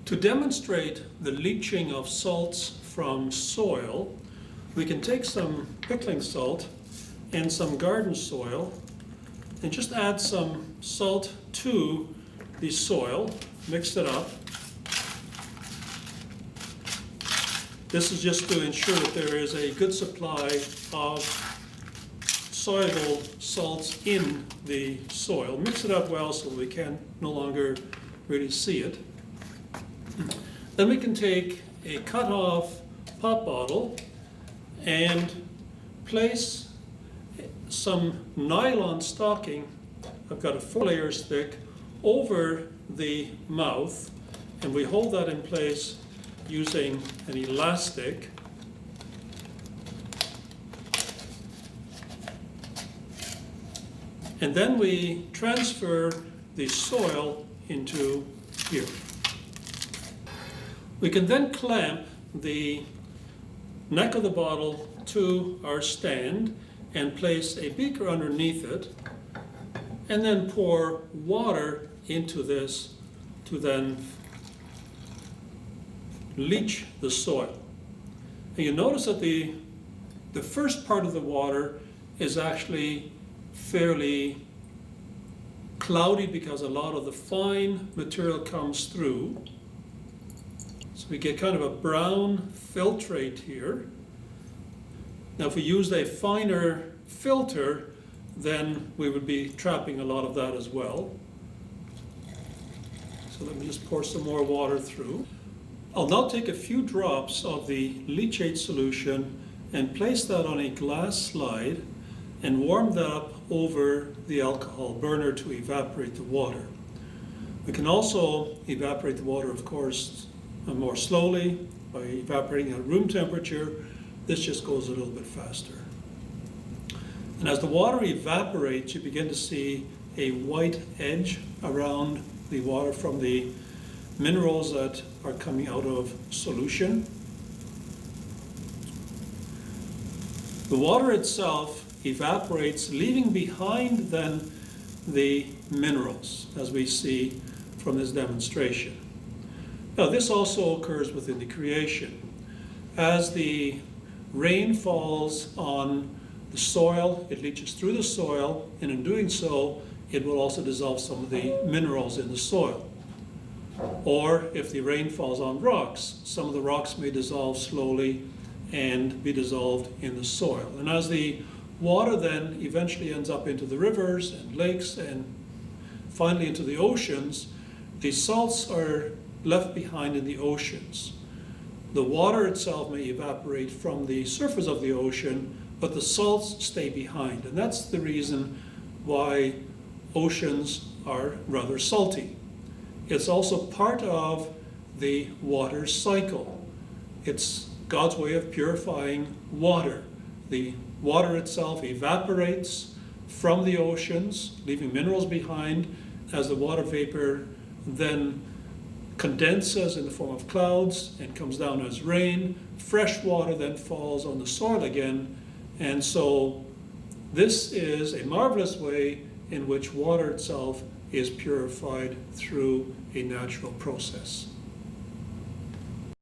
To demonstrate the leaching of salts from soil, we can take some pickling salt and some garden soil and just add some salt to the soil, mix it up. This is just to ensure that there is a good supply of soluble salts in the soil. Mix it up well so we can no longer really see it. Then we can take a cut-off pop bottle and place some nylon stocking, I've got a 4 layers thick, over the mouth, and we hold that in place using an elastic. And then we transfer the soil into here. We can then clamp the neck of the bottle to our stand and place a beaker underneath it, and then pour water into this to then leach the soil. And you notice that the first part of the water is actually fairly cloudy because a lot of the fine material comes through. So we get kind of a brown filtrate here. Now if we used a finer filter, then we would be trapping a lot of that as well. So let me just pour some more water through. I'll now take a few drops of the leachate solution and place that on a glass slide and warm that up over the alcohol burner to evaporate the water. We can also evaporate the water, of course, more slowly by evaporating at room temperature. This just goes a little bit faster. And as the water evaporates, you begin to see a white edge around the water from the minerals that are coming out of solution. The water itself evaporates, leaving behind then the minerals, as we see from this demonstration. Now this also occurs within the creation. As the rain falls on the soil, it leaches through the soil, and in doing so, it will also dissolve some of the minerals in the soil. Or if the rain falls on rocks, some of the rocks may dissolve slowly and be dissolved in the soil. And as the water then eventually ends up into the rivers and lakes and finally into the oceans, the salts are left behind in the oceans. The water itself may evaporate from the surface of the ocean, but the salts stay behind. And that's the reason why oceans are rather salty. It's also part of the water cycle. It's God's way of purifying water. The water itself evaporates from the oceans, leaving minerals behind, as the water vapor then condenses in the form of clouds and comes down as rain. Fresh water then falls on the soil again, and so this is a marvelous way in which water itself is purified through a natural process.